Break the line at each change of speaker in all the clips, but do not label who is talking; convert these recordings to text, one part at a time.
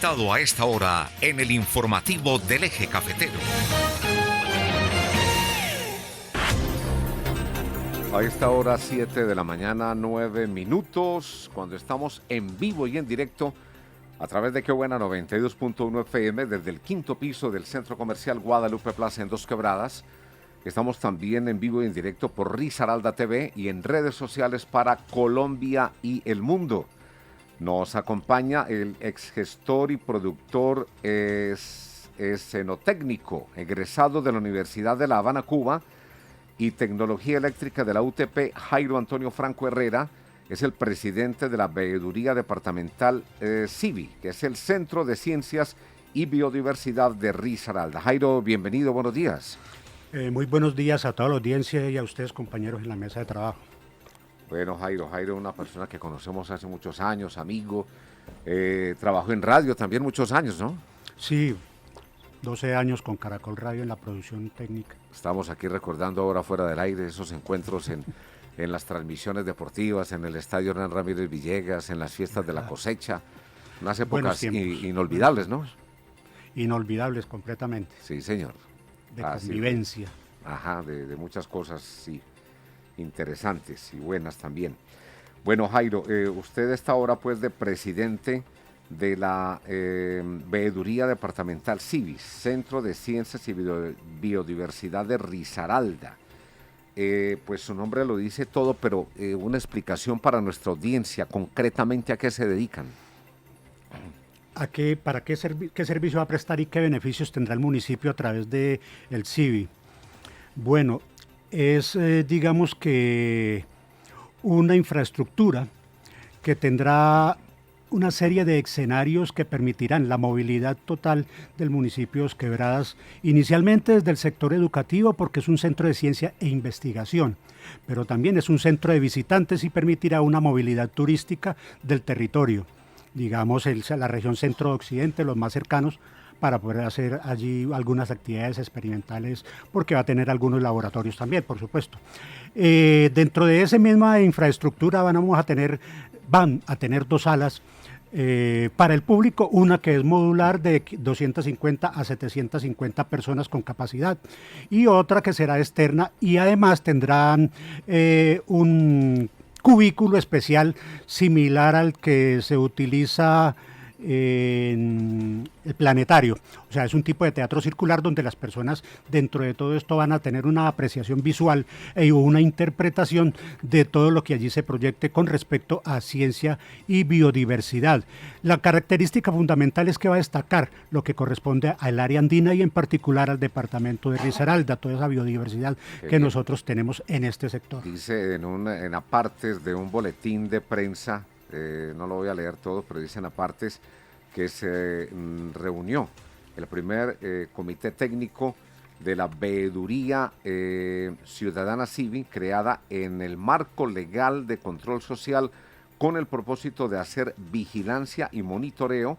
conectado a esta hora en el informativo del Eje Cafetero.
A esta hora 7 de la mañana, 9 minutos, cuando estamos en vivo y en directo a través de Qué Buena 92.1 FM desde el quinto piso del Centro Comercial Guadalupe Plaza en Dos Quebradas. Estamos también en vivo y en directo por Risaralda TV y en redes sociales para Colombia y el mundo. Nos acompaña el exgestor y productor escenotécnico, egresado de la Universidad de La Habana, Cuba, y Tecnología Eléctrica de la UTP, Jairo Antonio Franco Herrera. Es el presidente de la Veeduría Departamental CIVI, que es el Centro de Ciencias y Biodiversidad de Risaralda. Jairo, bienvenido, buenos días.
Muy buenos días a toda la audiencia y a ustedes, compañeros, en la mesa de trabajo.
Bueno, Jairo es una persona que conocemos hace muchos años, amigo. Trabajó en radio también muchos años, ¿no?
Sí, 12 años con Caracol Radio en la producción técnica.
Estamos aquí recordando ahora fuera del aire esos encuentros en las transmisiones deportivas, en el Estadio Hernán Ramírez Villegas, en las fiestas de la cosecha. Unas épocas inolvidables, ¿no?
Inolvidables completamente.
Sí, señor.
De convivencia.
Ajá, de muchas cosas, sí, interesantes y buenas también. Bueno, Jairo, usted está ahora pues de presidente de la Veeduría Departamental CIVIS, Centro de Ciencias y Biodiversidad de Risaralda. Pues su nombre lo dice todo, pero una explicación para nuestra audiencia, concretamente a qué se dedican.
¿Qué servicio va a prestar y qué beneficios tendrá el municipio a través del CIVI? Bueno, es digamos que una infraestructura que tendrá una serie de escenarios que permitirán la movilidad total del municipio de Dos Quebradas, inicialmente desde el sector educativo, porque es un centro de ciencia e investigación, pero también es un centro de visitantes y permitirá una movilidad turística del territorio, digamos la región centro-occidente, los más cercanos, para poder hacer allí algunas actividades experimentales, porque va a tener algunos laboratorios también, por supuesto. Dentro de esa misma infraestructura van a tener 2 salas para el público, una que es modular de 250 a 750 personas con capacidad y otra que será externa, y además tendrán un cubículo especial similar al que se utiliza en el planetario. O sea, es un tipo de teatro circular donde las personas dentro de todo esto van a tener una apreciación visual y una interpretación de todo lo que allí se proyecte con respecto a ciencia y biodiversidad. La característica fundamental es que va a destacar lo que corresponde al área andina y en particular al departamento de Risaralda, toda esa biodiversidad que nosotros tenemos en este sector.
Dice en apartes de un boletín de prensa, no lo voy a leer todo, pero dicen apartes que se reunió el primer comité técnico de la Veeduría Ciudadana CIVI, creada en el marco legal de control social con el propósito de hacer vigilancia y monitoreo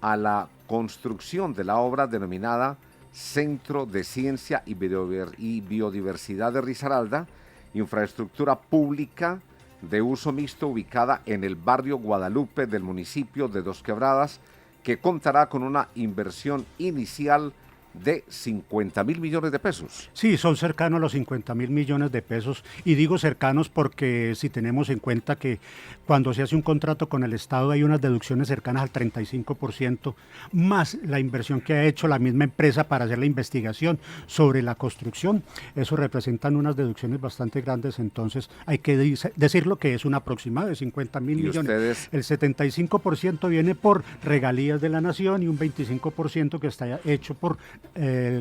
a la construcción de la obra denominada Centro de Ciencia y Biodiversidad de Risaralda, infraestructura pública de uso mixto ubicada en el barrio Guadalupe del municipio de Dos Quebradas, que contará con una inversión inicial de 50.000 millones de pesos.
Sí, son cercanos a los 50.000 millones de pesos, y digo cercanos porque si tenemos en cuenta que cuando se hace un contrato con el Estado hay unas deducciones cercanas al 35%, más la inversión que ha hecho la misma empresa para hacer la investigación sobre la construcción, eso representan unas deducciones bastante grandes, entonces hay que decirlo que es un aproximado de 50.000 millones. El 75% viene por regalías de la nación y un 25% que está hecho por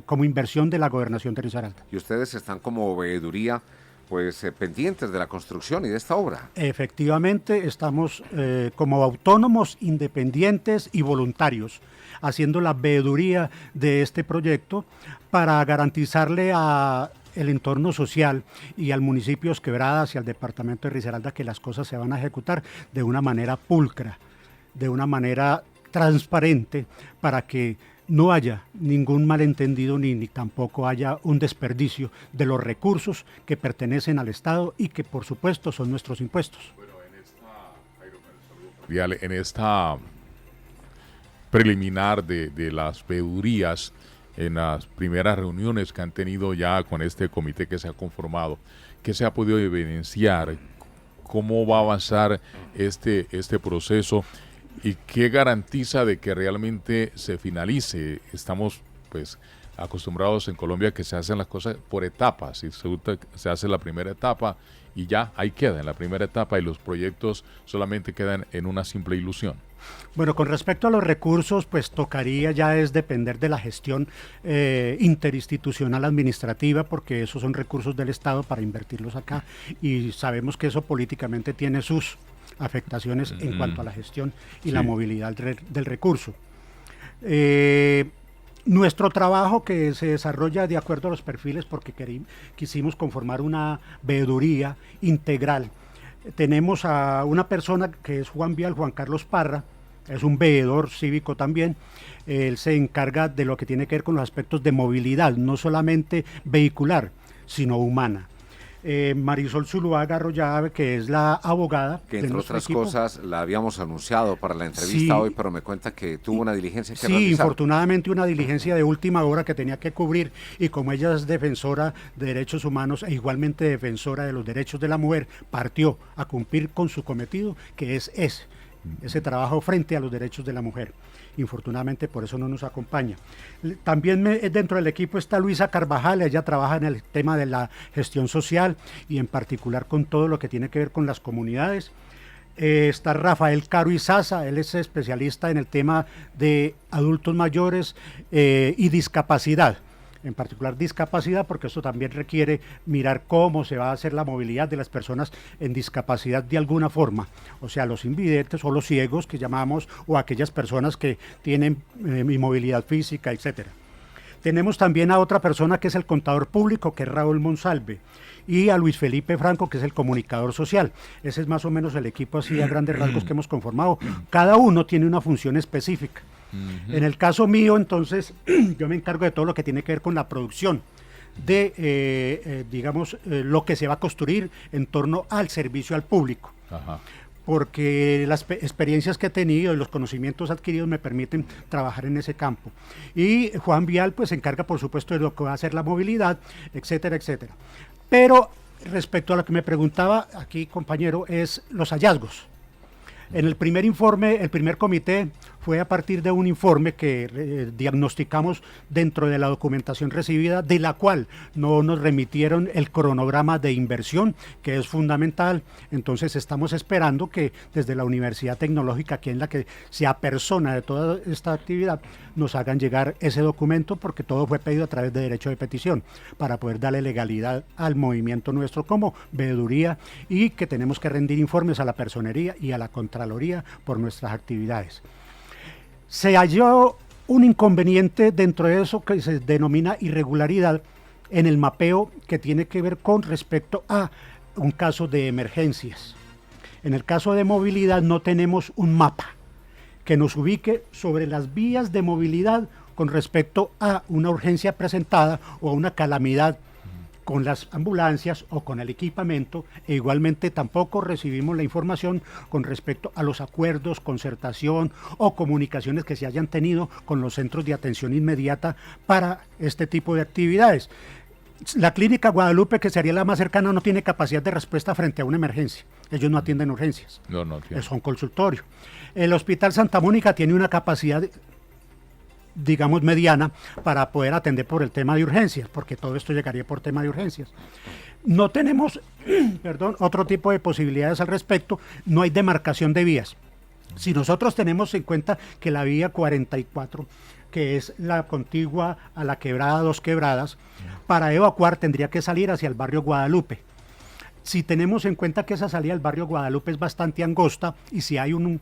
como inversión de la gobernación de Risaralda.
Y ustedes están como veeduría pues pendientes de la construcción y de esta obra.
Efectivamente, estamos como autónomos, independientes y voluntarios haciendo la veeduría de este proyecto para garantizarle a el entorno social y al municipio de Dos Quebradas y al departamento de Risaralda que las cosas se van a ejecutar de una manera pulcra, de una manera transparente, para que no haya ningún malentendido ni tampoco haya un desperdicio de los recursos que pertenecen al Estado y que por supuesto son nuestros impuestos.
Bueno, en esta preliminar de las veedurías en las primeras reuniones que han tenido ya con este comité que se ha conformado? ¿Qué se ha podido evidenciar? ¿Cómo va a avanzar este proceso? ¿Y qué garantiza de que realmente se finalice? Estamos pues acostumbrados en Colombia que se hacen las cosas por etapas, y se hace la primera etapa y ya ahí queda en la primera etapa, y los proyectos solamente quedan en una simple ilusión.
Bueno, con respecto a los recursos, pues tocaría ya es depender de la gestión interinstitucional administrativa, porque esos son recursos del Estado para invertirlos acá, y sabemos que eso políticamente tiene sus afectaciones en cuanto a la gestión y la movilidad del recurso. Nuestro trabajo, que se desarrolla de acuerdo a los perfiles, porque quisimos conformar una veeduría integral. Tenemos a una persona que es Juan Carlos Parra, es un veedor cívico también. Él se encarga de lo que tiene que ver con los aspectos de movilidad, no solamente vehicular, sino humana. Marisol Zuluaga Arroyave, que es la abogada.
Que entre otras cosas la habíamos anunciado para la entrevista hoy, pero me cuenta que tuvo una diligencia que realizar. Sí,
infortunadamente una diligencia de última hora que tenía que cubrir, y como ella es defensora de derechos humanos e igualmente defensora de los derechos de la mujer, partió a cumplir con su cometido, que es ese trabajo frente a los derechos de la mujer. Infortunadamente por eso no nos acompaña. También dentro del equipo está Luisa Carvajal. Ella trabaja en el tema de la gestión social y en particular con todo lo que tiene que ver con las comunidades. Está Rafael Caro Izaza, él es especialista en el tema de adultos mayores y discapacidad. En particular discapacidad, porque esto también requiere mirar cómo se va a hacer la movilidad de las personas en discapacidad de alguna forma, o sea, los invidentes o los ciegos que llamamos, o aquellas personas que tienen inmovilidad física, etcétera. Tenemos también a otra persona que es el contador público, que es Raúl Monsalve, y a Luis Felipe Franco, que es el comunicador social. Ese es más o menos el equipo así a grandes rasgos que hemos conformado. Cada uno tiene una función específica. En el caso mío, entonces, yo me encargo de todo lo que tiene que ver con la producción de, lo que se va a construir en torno al servicio al público. Ajá. Porque las experiencias que he tenido y los conocimientos adquiridos me permiten trabajar en ese campo. Y Juan Vial pues se encarga, por supuesto, de lo que va a ser la movilidad, etcétera, etcétera. Pero respecto a lo que me preguntaba aquí, compañero, es los hallazgos. En el primer informe, el primer comité fue a partir de un informe que diagnosticamos dentro de la documentación recibida, de la cual no nos remitieron el cronograma de inversión, que es fundamental. Entonces estamos esperando que desde la Universidad Tecnológica, que es la que se apersona de toda esta actividad, nos hagan llegar ese documento, porque todo fue pedido a través de derecho de petición, para poder darle legalidad al movimiento nuestro como veeduría, y que tenemos que rendir informes a la personería y a la Contraloría por nuestras actividades. Se halló un inconveniente dentro de eso que se denomina irregularidad en el mapeo, que tiene que ver con respecto a un caso de emergencias. En el caso de movilidad no tenemos un mapa que nos ubique sobre las vías de movilidad con respecto a una urgencia presentada o a una calamidad con las ambulancias o con el equipamiento, e igualmente tampoco recibimos la información con respecto a los acuerdos, concertación o comunicaciones que se hayan tenido con los centros de atención inmediata para este tipo de actividades. La Clínica Guadalupe, que sería la más cercana, no tiene capacidad de respuesta frente a una emergencia. Ellos no atienden urgencias. No atienden. Es un consultorio. El Hospital Santa Mónica tiene una capacidad, digamos, mediana para poder atender por el tema de urgencias, porque todo esto llegaría por tema de urgencias. No tenemos, otro tipo de posibilidades al respecto. No hay demarcación de vías. Si nosotros tenemos en cuenta que la vía 44, que es la contigua a la quebrada Dos Quebradas, para evacuar tendría que salir hacia el barrio Guadalupe. Si tenemos en cuenta que esa salida al barrio Guadalupe es bastante angosta, y si hay un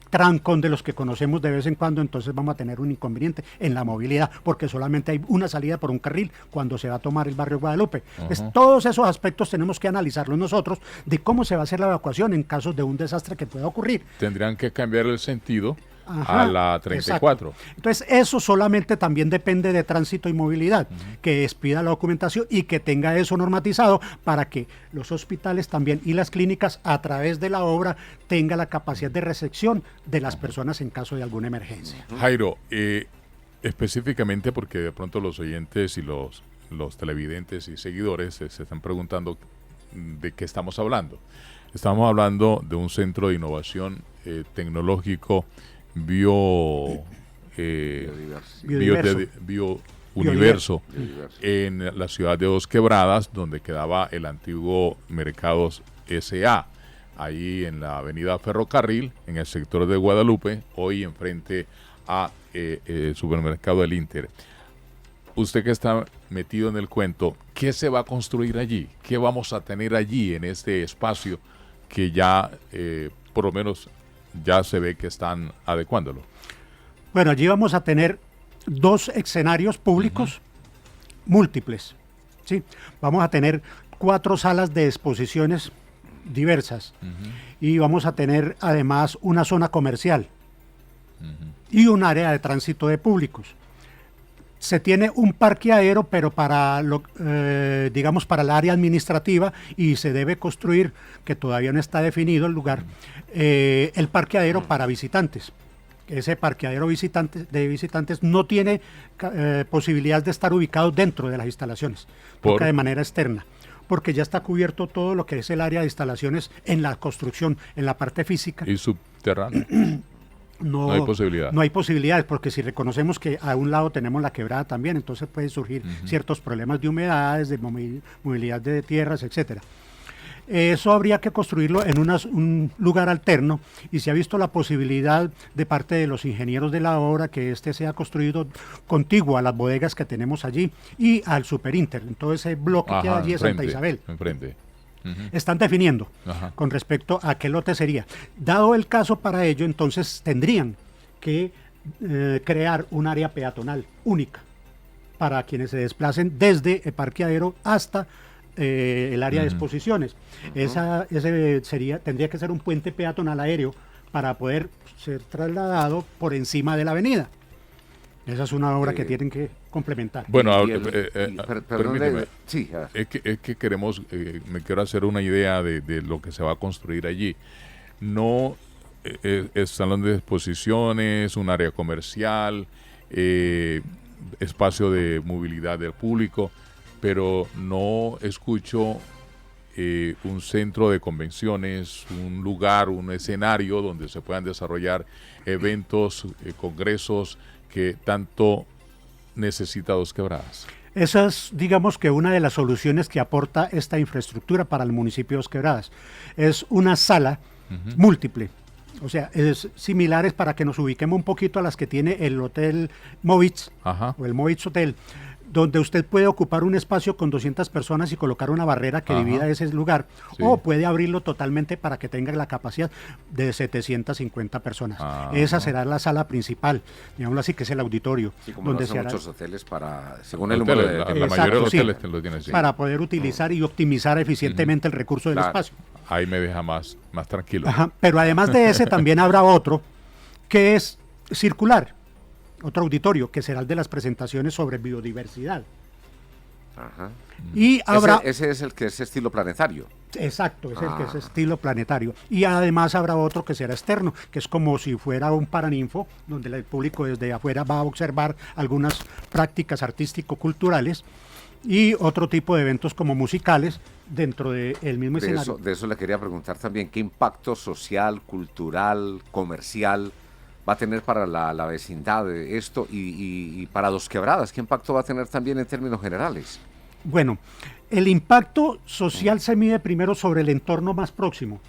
trancón de los que conocemos de vez en cuando, entonces vamos a tener un inconveniente en la movilidad, porque solamente hay una salida por un carril cuando se va a tomar el barrio Guadalupe. Todos esos aspectos tenemos que analizarlos nosotros, de cómo se va a hacer la evacuación en caso de un desastre que pueda ocurrir.
Tendrían que cambiar el sentido a la 34.
Exacto. Entonces, eso solamente también depende de Tránsito y Movilidad, que expida la documentación y que tenga eso normatizado para que los hospitales también y las clínicas, a través de la obra, tenga la capacidad de recepción de las personas en caso de alguna emergencia.
Jairo, específicamente porque de pronto los oyentes y los televidentes y seguidores se están preguntando de qué estamos hablando. Estamos hablando de un centro de innovación tecnológico Biouniverso en la ciudad de Dos Quebradas, donde quedaba el antiguo Mercados S.A., ahí en la avenida Ferrocarril, en el sector de Guadalupe, hoy enfrente a el supermercado del Inter. Usted que está metido en el cuento, ¿qué se va a construir allí? ¿Qué vamos a tener allí en este espacio que ya, por lo menos, ya se ve que están adecuándolo?
Bueno, allí vamos a tener 2 escenarios públicos múltiples, ¿sí? Vamos a tener 4 salas de exposiciones diversas y vamos a tener además una zona comercial y un área de tránsito de públicos. Se tiene un parqueadero, pero para digamos para el área administrativa, y se debe construir, que todavía no está definido el lugar, el parqueadero para visitantes. Ese parqueadero de visitantes no tiene posibilidad de estar ubicado dentro de las instalaciones, toca de manera externa, porque ya está cubierto todo lo que es el área de instalaciones en la construcción, en la parte física.
¿Y subterráneo? No hay posibilidad.
No hay posibilidades, porque si reconocemos que a un lado tenemos la quebrada también, entonces pueden surgir ciertos problemas de humedades, de movilidad de tierras, etcétera. Eso habría que construirlo en un lugar alterno, y se ha visto la posibilidad de parte de los ingenieros de la obra que este sea construido contiguo a las bodegas que tenemos allí y al Superinter, en todo ese bloque que hay allí de Santa Isabel.
Enfrente.
Están definiendo con respecto a qué lote sería. Dado el caso para ello, entonces tendrían que crear un área peatonal única para quienes se desplacen desde el parqueadero hasta el área de exposiciones. Ese tendría que ser un puente peatonal aéreo para poder ser trasladado por encima de la avenida. Esa es una obra que tienen que complementar.
Bueno,
permíteme. Sí,
es que queremos, me quiero hacer una idea de lo que se va a construir allí. No es salón de exposiciones, un área comercial, espacio de movilidad del público, pero no escucho un centro de convenciones, un lugar, un escenario donde se puedan desarrollar eventos, congresos que tanto necesita Dos Quebradas.
Esa es, digamos, que una de las soluciones que aporta esta infraestructura para el municipio de Dos Quebradas. Es una sala múltiple, o sea, es similares, para que nos ubiquemos un poquito, a las que tiene el Hotel Movitz o el Movitz Hotel, donde usted puede ocupar un espacio con 200 personas y colocar una barrera que divida ese lugar, o puede abrirlo totalmente para que tenga la capacidad de 750 personas. Esa será la sala principal, digámoslo así, que es el auditorio.
Sí, como
donde
no son muchos hoteles según
el
número
de la mayoría de los hoteles lo tienen,
para poder utilizar y optimizar eficientemente el recurso del espacio.
Ahí me deja más tranquilo.
Pero además de ese también habrá otro que es circular, otro auditorio, que será el de las presentaciones sobre biodiversidad. Y habrá...
Ese es el que es estilo planetario.
Exacto, es el que es estilo planetario. Y además habrá otro que será externo, que es como si fuera un paraninfo, donde el público desde afuera va a observar algunas prácticas artístico-culturales, y otro tipo de eventos como musicales dentro del mismo escenario.
De eso le quería preguntar también, ¿qué impacto social, cultural, comercial va a tener para la vecindad de esto y para Dos Quebradas? ¿Qué impacto va a tener también en términos generales?
Bueno, el impacto social se mide primero sobre el entorno más próximo.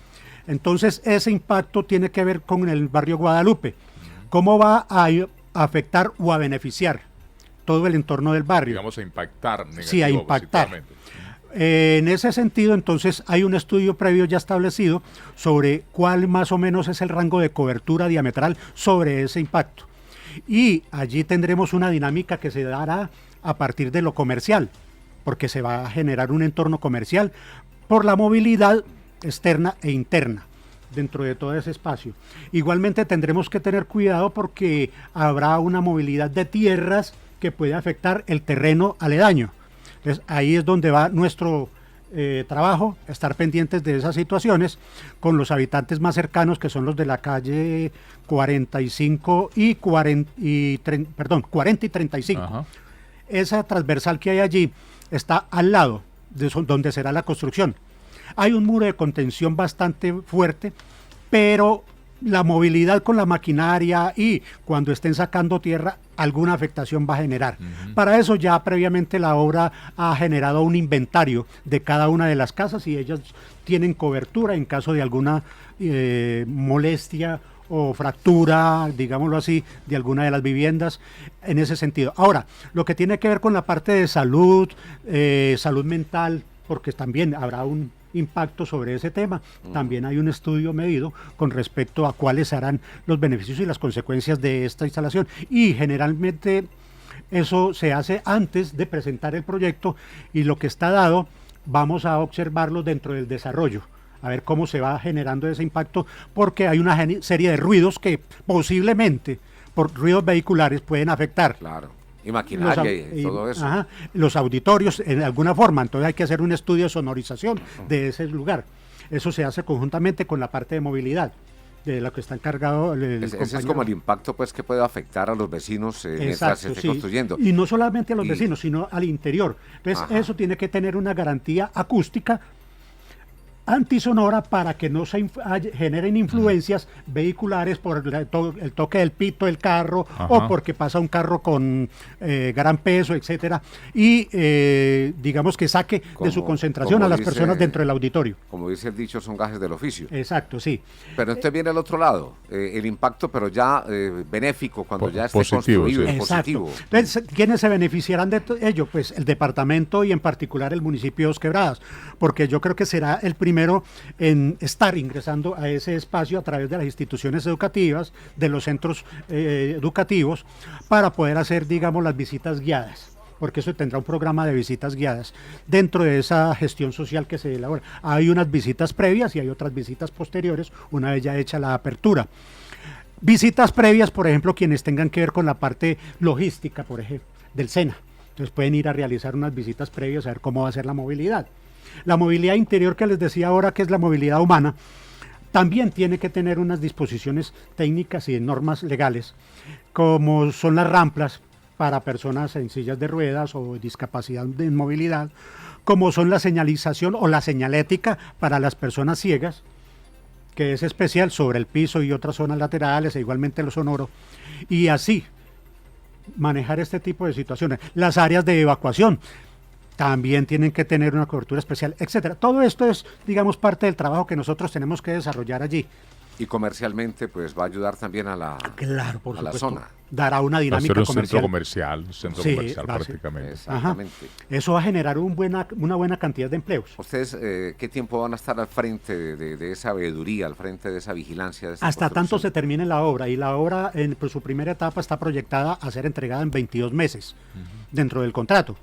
Entonces, ese impacto tiene que ver con el barrio Guadalupe. ¿Cómo va a afectar o a beneficiar todo el entorno del barrio?
Digamos, a impactar negativamente.
Sí, a impactar. En ese sentido, entonces, hay un estudio previo ya establecido sobre cuál más o menos es el rango de cobertura diametral sobre ese impacto. Y allí tendremos una dinámica que se dará a partir de lo comercial, porque se va a generar un entorno comercial por la movilidad externa e interna. dentro de todo ese espacio. Igualmente tendremos que tener cuidado porque habrá una movilidad de tierras que puede afectar el terreno aledaño. Entonces, ahí es donde va nuestro trabajo, estar pendientes de esas situaciones con los habitantes más cercanos, que son los de la calle 45 y 40 y 35.
Ajá.
Esa transversal que hay allí está al lado de donde será la construcción. Hay un muro de contención bastante fuerte, pero la movilidad con la maquinaria y cuando estén sacando tierra, alguna afectación va a generar. Para eso ya previamente la obra ha generado un inventario de cada una de las casas y ellas tienen cobertura en caso de alguna molestia o fractura, digámoslo así, de alguna de las viviendas en ese sentido. Ahora, lo que tiene que ver con la parte de salud, salud mental, porque también habrá un impacto sobre ese tema. También hay un estudio medido con respecto a cuáles serán los beneficios y las consecuencias de esta instalación. Y generalmente eso se hace antes de presentar el proyecto y lo que está dado vamos a observarlo dentro del desarrollo, a ver cómo se va generando ese impacto, porque hay una serie de ruidos que posiblemente por ruidos vehiculares pueden afectar.
Claro. Y maquinaria y todo eso.
Ajá, los auditorios en alguna forma, entonces hay que hacer un estudio de sonorización de ese lugar. Eso se hace conjuntamente con la parte de movilidad, de la que está encargado
Ese es como el impacto pues que puede afectar a los vecinos mientras se esté construyendo.
Y no solamente a los vecinos, sino al interior. Entonces eso tiene que tener una garantía acústica antisonora para que no se generen influencias vehiculares por el toque del pito del carro o porque pasa un carro con gran peso, etcétera, y digamos que saque de su concentración a las personas dentro del auditorio.
Como dice el dicho, son gajes del oficio.
Exacto, sí.
Pero entonces viene el otro lado, el impacto, pero ya benéfico, cuando ya esté
positivo,
construido,
sí.
positivo.
Entonces, ¿quiénes se beneficiarán de ello? Pues el departamento y en particular el municipio de Dos Quebradas, porque yo creo que será el primero en estar ingresando a ese espacio a través de las instituciones educativas, de los centros educativos, para poder hacer, digamos, las visitas guiadas, porque eso tendrá un programa de visitas guiadas dentro de esa gestión social que se elabora. Hay unas visitas previas y hay otras visitas posteriores, una vez ya hecha la apertura. Visitas previas, por ejemplo, quienes tengan que ver con la parte logística, por ejemplo, del SENA. Entonces pueden ir a realizar unas visitas previas a ver cómo va a ser la movilidad. La movilidad interior que les decía ahora, que es la movilidad humana, también tiene que tener unas disposiciones técnicas y normas legales, como son las rampas para personas en sillas de ruedas o discapacidad de movilidad, como son la señalización o la señalética para las personas ciegas, que es especial sobre el piso y otras zonas laterales, e igualmente lo sonoro, y así manejar este tipo de situaciones. Las áreas de evacuación también tienen que tener una cobertura especial, etcétera. Todo esto es, digamos, parte del trabajo que nosotros tenemos que desarrollar allí.
Y comercialmente, pues va a ayudar también a la,
claro, por
a
supuesto,
la zona.
Dará una dinámica comercial.
Un centro
Sí,
comercial
va a ser.
prácticamente.
Exactamente.
Eso va a generar una buena cantidad de empleos.
¿Ustedes qué tiempo van a estar al frente de esa veeduría, al frente de esa vigilancia? De esa
Hasta tanto se
construcción?
termine la obra, y la obra en su primera etapa está proyectada a ser entregada en 22 meses dentro del contrato.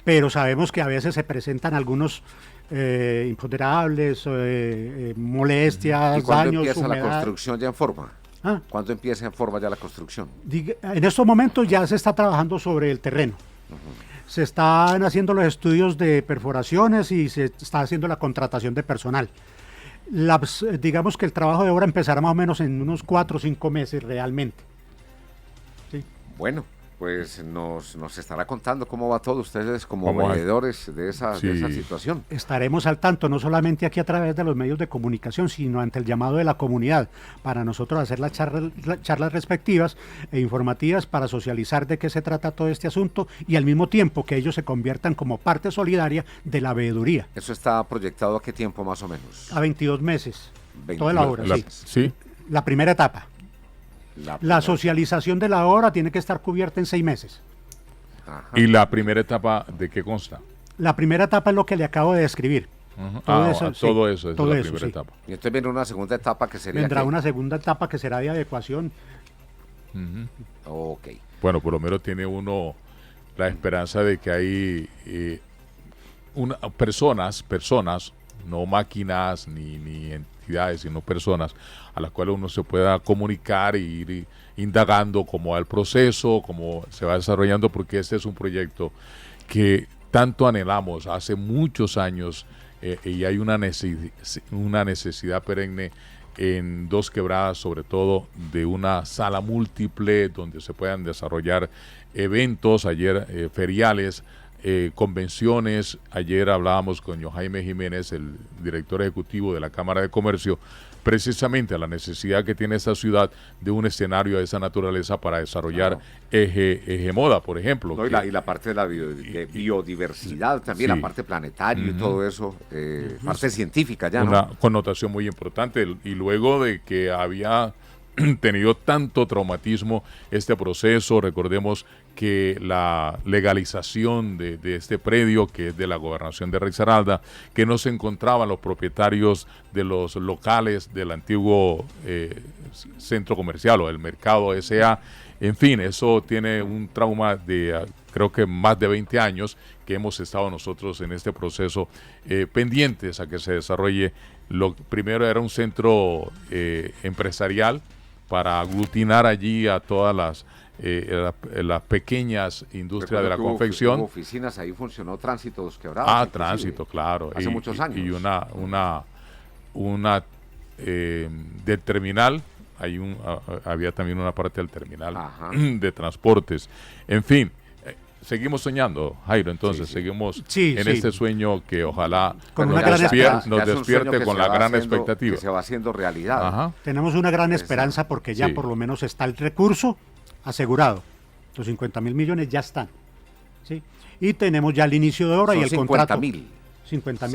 Pero sabemos que a veces se presentan algunos imponderables, molestias,
¿Y cuándo
daños,
empieza la
humedad.
construcción ya en forma?
Ah,
¿Cuándo empieza en forma ya la construcción?
en estos momentos ya se está trabajando sobre el terreno. Se están haciendo los estudios de perforaciones y se está haciendo la contratación de personal. Digamos que el trabajo de obra empezará más o menos en unos 4 o 5 meses realmente. ¿Sí?
Bueno, pues nos estará contando cómo va todo ustedes como
¿Cómo va?
veedores de esa situación.
Estaremos al tanto, no solamente aquí a través de los medios de comunicación, sino ante el llamado de la comunidad, para nosotros hacer las charlas respectivas e informativas para socializar de qué se trata todo este asunto y al mismo tiempo que ellos se conviertan como parte solidaria de la veeduría.
¿Eso está proyectado a qué tiempo más o menos?
A 22 meses,
22
toda la obra, sí.
Sí.
La primera etapa. La socialización de la obra tiene que estar cubierta en 6 meses.
Ajá.
¿Y la primera etapa de qué consta?
La primera etapa es lo que le acabo de describir.
Todo
eso es
todo
la
eso,
primera
sí.
etapa.
Y entonces viene una segunda etapa que sería...
Vendrá
¿qué?
una segunda etapa que será de adecuación.
Ok.
Bueno, por lo menos tiene uno la esperanza de que hay personas, no máquinas ni entidades, sino personas a las cuales uno se pueda comunicar e ir indagando cómo va el proceso, cómo se va desarrollando, porque este es un proyecto que tanto anhelamos hace muchos años y hay una necesidad perenne en Dos Quebradas, sobre todo de una sala múltiple donde se puedan desarrollar eventos, ayer feriales, convenciones. Ayer hablábamos con Jaime Jiménez, el director ejecutivo de la Cámara de Comercio, precisamente a la necesidad que tiene esta ciudad de un escenario de esa naturaleza para desarrollar eje moda, por ejemplo.
No, y la parte de la biodiversidad también,
sí.
La parte planetaria y todo eso, parte científica ya,
una
¿no?
connotación muy importante. Y luego de que había tenido tanto traumatismo este proceso, recordemos que la legalización de este predio, que es de la gobernación de Risaralda, que no se encontraban los propietarios de los locales del antiguo centro comercial o el mercado S.A., en fin, eso tiene un trauma de creo que más de 20 años que hemos estado nosotros en este proceso pendientes a que se desarrolle. Lo primero era un centro empresarial para aglutinar allí a todas las pequeñas industrias de la confección.
Hubo oficinas, ahí funcionó Tránsito Dos Quebradas.
Tránsito, claro.
Hace muchos años.
Y una del terminal, había también una parte del terminal de transportes. En fin, seguimos soñando, Jairo, entonces seguimos en este sueño que ojalá nos despierte con la gran expectativa.
Que se va haciendo realidad.
Tenemos una gran esperanza porque ya por lo menos está el recurso asegurado. Los 50.000 millones ya están. ¿Sí? Y tenemos ya el inicio de obra y el contrato. 50.000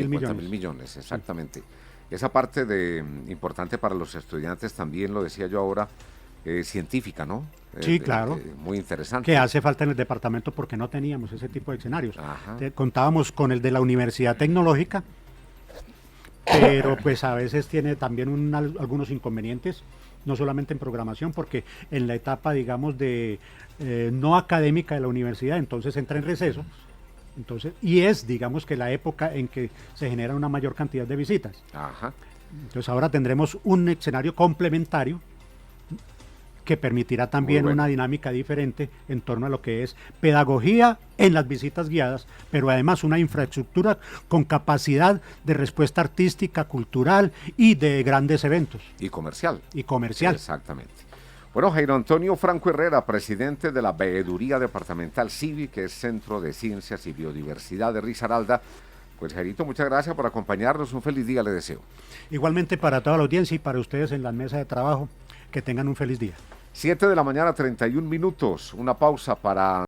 millones.
50.000 millones, exactamente. Esa parte importante para los estudiantes también, lo decía yo ahora, científica, ¿no?
Sí, claro.
Muy interesante.
Que hace falta en el departamento porque no teníamos ese tipo de escenarios. Contábamos con el de la Universidad Tecnológica, pero pues a veces tiene también algunos inconvenientes, no solamente en programación, porque en la etapa, digamos, de no académica de la universidad, entonces entra en receso. Entonces, y es, digamos, que la época en que se genera una mayor cantidad de visitas. Entonces ahora tendremos un escenario complementario que permitirá también una dinámica diferente en torno a lo que es pedagogía en las visitas guiadas, pero además una infraestructura con capacidad de respuesta artística, cultural y de grandes eventos.
Y comercial.
Exactamente.
Bueno, Jairo Antonio Franco Herrera, presidente de la Veeduría Departamental CIVI, que es Centro de Ciencias y Biodiversidad de Risaralda. Pues Jairito, muchas gracias por acompañarnos, un feliz día le deseo.
Igualmente para toda la audiencia y para ustedes en la mesa de trabajo, que tengan un feliz día.
7 de la mañana, 31 minutos, una pausa para...